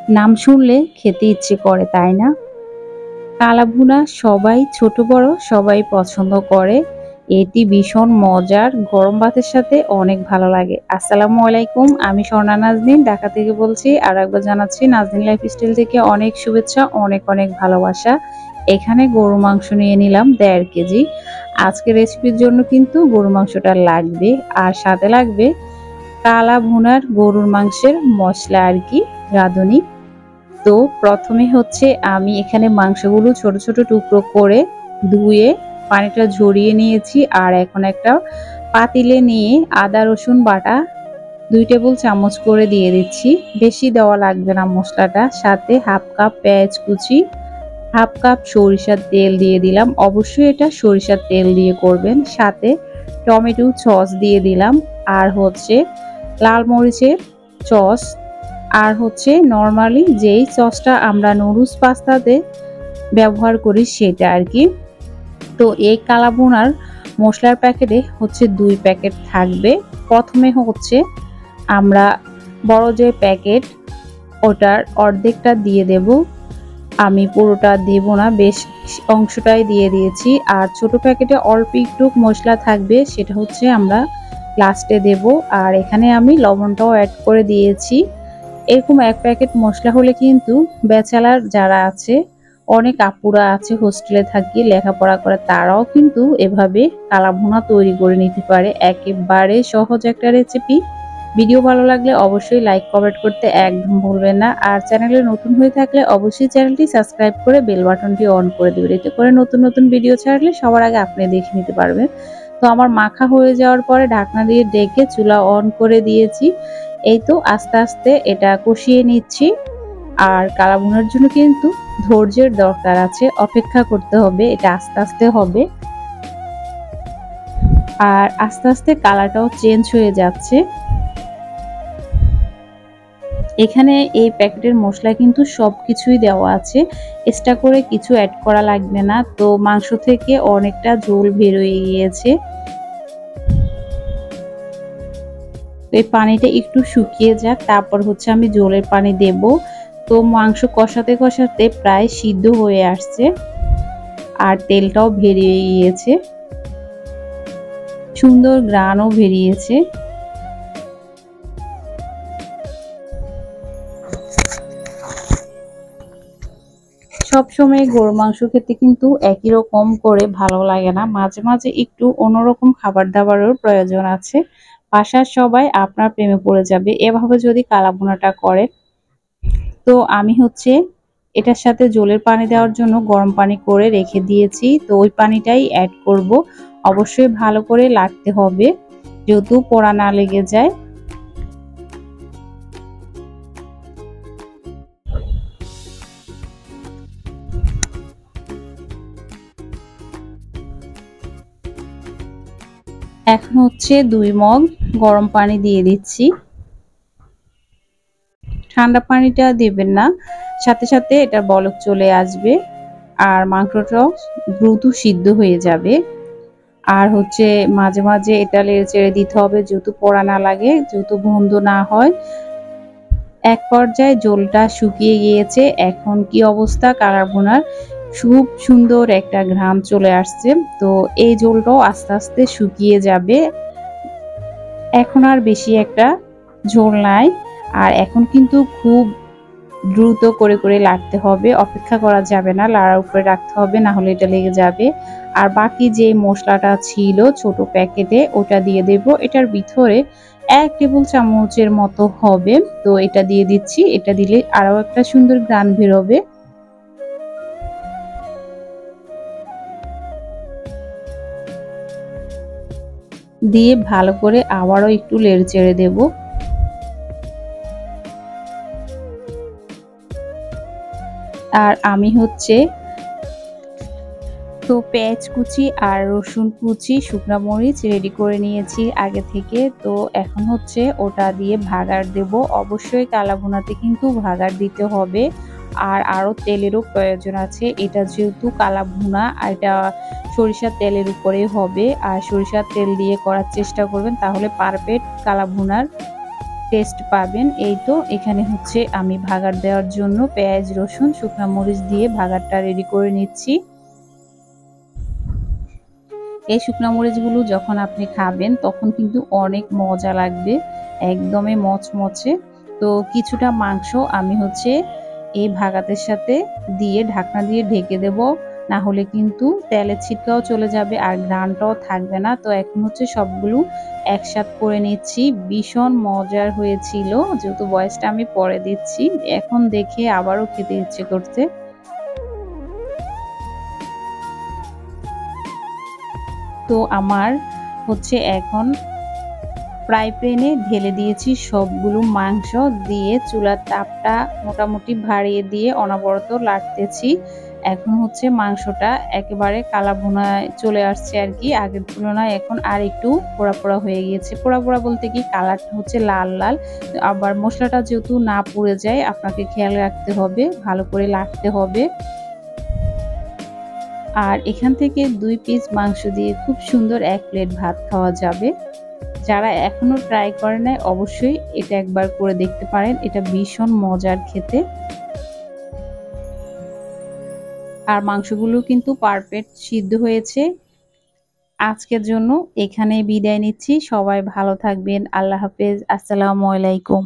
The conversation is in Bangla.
নাম শুনলে খেতে ইচ্ছে করে, তাই না? কালা ভুনা সবাই, ছোট বড় সবাই পছন্দ করে। এটি ভীষণ মজার, গরম ভাতের সাথে অনেক ভালো লাগে। আসসালামু আলাইকুম, আমি স্বর্ণা নাজনীন ঢাকা থেকে বলছি। আর একবার জানাচ্ছি নাজনীন লাইফস্টাইল থেকে অনেক শুভেচ্ছা, অনেক অনেক ভালোবাসা। এখানে গরু মাংস নিয়ে নিলাম 1.5 কেজি। আজকে রেসিপির জন্য কিন্তু গরু মাংসটা লাগবে, আর সাথে লাগবে কালা ভুনার গরুর মাংসের মশলা আর কি, রাঁধুনি। তো প্রথমে হচ্ছে আমি এখানে মাংসগুলো ছোট ছোট টুকরো করে ধুয়ে পানিটা ঝরিয়ে নিয়েছি। আর এখন একটা পাতিলে নিয়ে আদা রসুন বাটা 2 টেবিল চামচ করে দিয়ে দিচ্ছি। বেশি দেওয়া লাগবে না মশলাটা। সাথে হাফ কাপ পেঁয়াজ কুচি, হাফ কাপ সরিষার তেল দিয়ে দিলাম। অবশ্যই এটা সরিষার তেল দিয়ে করবেন। সাথে টমেটো সস দিয়ে দিলাম, আর হচ্ছে লাল মরিচের সস, আর হচ্ছে নরমালি যেই সসটা আমরা নুডলস পাস্তাতে ব্যবহার করি সেটা আর কি। তো এই কালা ভুনার মশলার প্যাকেটে হচ্ছে 2 প্যাকেট থাকবে। প্রথমে হচ্ছে আমরা বড় যে প্যাকেট ওটার অর্ধেকটা দিয়ে দেব। আমি পুরোটা দেব না, বেশ অংশটাই দিয়ে দিয়েছি। আর ছোট প্যাকেটে অল্প একটু মশলা থাকবে, সেটা হচ্ছে আমরা লাস্টে দেব। আর এখানে আমি লবণটাও অ্যাড করে দিয়েছি। এরকম 1 প্যাকেট মশলা হলে কিন্তু ব্যাচেলার যারা আছে, অনেক আপুরা আছে হোস্টেলে থাকি লেখাপড়া করে, তারাও কিন্তু এভাবে কালা ভুনা তৈরি করে নিতে পারে। একেবারে সহজ একটা রেসিপি। ভিডিও ভালো লাগলে অবশ্যই লাইক কমেন্ট করতে একদম ভুলবেন না। আর চ্যানেলে নতুন হয়ে থাকলে অবশ্যই চ্যানেলটি সাবস্ক্রাইব করে বেল বাটনটি অন করে দেবেন। এতে করে নতুন নতুন ভিডিও ছাড়লে সবার আগে আপনি দেখে নিতে পারবেন। তো আমার মাখা হয়ে যাওয়ার পরে ঢাকনা দিয়ে ঢেকে চুলা অন করে দিয়েছি। এই তো আস্তে আস্তে এটা কষিয়ে নিচ্ছি। আর কালা ভুনার জন্য কিন্তু ধৈর্যের দরকার আছে, অপেক্ষা করতে হবে, এটা আস্তে আস্তে হবে। আর আস্তে আস্তে কালারটাও চেঞ্জ হয়ে যাচ্ছে। এখানে এই প্যাকেটের মশলা কিন্তু সবকিছুই দেওয়া আছে, এক্সট্রা করে কিছু অ্যাড করা লাগবে না। তো মাংস থেকে অনেকটা ঝোল বের হয়ে গিয়েছে। এই পানিটা একটু শুকিয়ে যাক, তারপর হচ্ছে আমি ঝোলের পানি দেব। তো মাংস কষাতে কষাতে প্রায় সিদ্ধ হয়ে আসছে, আর তেলটাও বেরিয়ে গিয়েছে, সুন্দর ঘ্রাণও বেরিয়েছে। সবসময় গরু মাংস খেতে কিন্তু একই রকম করে ভালো লাগে না, মাঝে মাঝে একটু অন্যরকম খাবার দাবারের প্রয়োজন আছে। বাসার সবাই আপনার প্রেমে পড়ে যাবে এভাবে যদি কালা ভুনাটা করেন। তো আমি হচ্ছে এটার সাথে জলের পানি দেওয়ার জন্য গরম পানি করে রেখে দিয়েছি। তো ওই পানিটাই অ্যাড করব। অবশ্যই ভালো করে লাগতে হবে, যেহেতু পোড়া না লেগে যায়। এখন হচ্ছে 2 মগ গরম পানি দিয়ে দিচ্ছি। ঠান্ডা পানিটা দেবেন না, সাথে সাথে এটা বলক চলে আসবে, আর মাংসটাও দ্রুত সিদ্ধ হয়ে যাবে। আর হচ্ছে মাঝে মাঝে এটা নেড়ে চেড়ে দিতে হবে, যেহেতু পোড়া না লাগে, যেহেতু গন্ধ না হয়। এক পর্যায়ে ঝোলটা শুকিয়ে গিয়েছে। এখন কি অবস্থা, কালা ভুনার খুব সুন্দর একটা ঘ্রাণ চলে আসছে। তো এই ঝোলটাও আস্তে আস্তে শুকিয়ে যাবে। এখন আর বেশি একটা ঝোল নাই। আর এখন কিন্তু খুব দ্রুত করে করে লাগতে হবে, অপেক্ষা করা যাবে না, লাড়ার উপরে রাখতে হবে, না হলে এটা লেগে যাবে। আর বাকি যে মশলাটা ছিল ছোট প্যাকেটে ওটা দিয়ে দেব। এটার ভিতরে 1 টেবিল চামচের মতো হবে। তো এটা দিয়ে দিচ্ছি, এটা দিলে আরো একটা সুন্দর ঘ্রাণ বেরোবে। দিয়ে ভালো করে আবারও একটু নেড়ে চেড়ে দেব। আর আমি হচ্ছে তো পেঁয়াজ কুচি আর রসুন কুচি, শুকনো মরিচ রেডি করে নিয়েছি আগে থেকে। তো এখন হচ্ছে ওটা দিয়ে ভাগার দেব। অবশ্যই কালা ভুনাতে কিন্তু ভাগার দিতে হবে। আর আরও তেলেরও প্রয়োজন আছে, এটা যেহেতু কালা ভুনা, এটা সরিষার তেলের উপরেই হবে। আর সরিষার তেল দিয়ে করার চেষ্টা করবেন, তাহলে পারফেক্ট কালা ভুনার টেস্ট পাবেন। এই তো এখানে হচ্ছে আমি ভাগার দেওয়ার জন্য পেঁয়াজ, রসুন, শুকনা মরিচ দিয়ে ভাগারটা রেডি করে নিচ্ছি। এই শুকনা মরিচগুলো যখন আপনি খাবেন তখন কিন্তু অনেক মজা লাগবে, একদমই মচমচে। তো কিছুটা মাংস আমি হচ্ছে এই ভাগাতের সাথে দিয়ে ঢাকনা দিয়ে ঢেকে দেব, না হলে কিন্তু তেলের ছিটকাও চলে যাবে আর ঘ্রাণটাও থাকবে না। তো এখন হচ্ছে সবগুলো একসাথ করে নিচ্ছি। ভীষণ মজার হয়েছিল, যেহেতু ভয়েসটা আমি পরে দিচ্ছি, এখন দেখে আবারও খেতে ইচ্ছে করছে। তো আমার হচ্ছে এখন ফ্রাই প্যানে ঢেলে দিয়েছি সবগুলো মাংস, দিয়ে চুলার তাপটা মোটামুটি বাড়িয়ে দিয়ে অনবরত লাড়তেছি। এখন হচ্ছে মাংসটা একেবারে কালা ভুনায় চলে আসছে আর কি, আগের তুলনায় এখন আর একটু পোড়া পোড়া হয়ে গিয়েছে। পোড়া পোড়া বলতে কি, কালারটা হচ্ছে লাল লাল। আবার মশলাটা যেহেতু না পুড়ে যায় আপনাকে খেয়াল রাখতে হবে, ভালো করে লাড়তে হবে। আর এখান থেকে 2 পিস মাংস দিয়ে খুব সুন্দর 1 প্লেট ভাত খাওয়া যাবে। যারা এখনো ট্রাই করে নাই অবশ্যই এটা একবার করে দেখতে পারেন। এটা ভীষণ মজার খেতে। আর মাংসগুলো কিন্তু পারফেক্ট সিদ্ধ হয়েছে। আজকের জন্য এখানেই বিদায় নিচ্ছি। সবাই ভালো থাকবেন। আল্লাহ হাফেজ। আসসালামু আলাইকুম।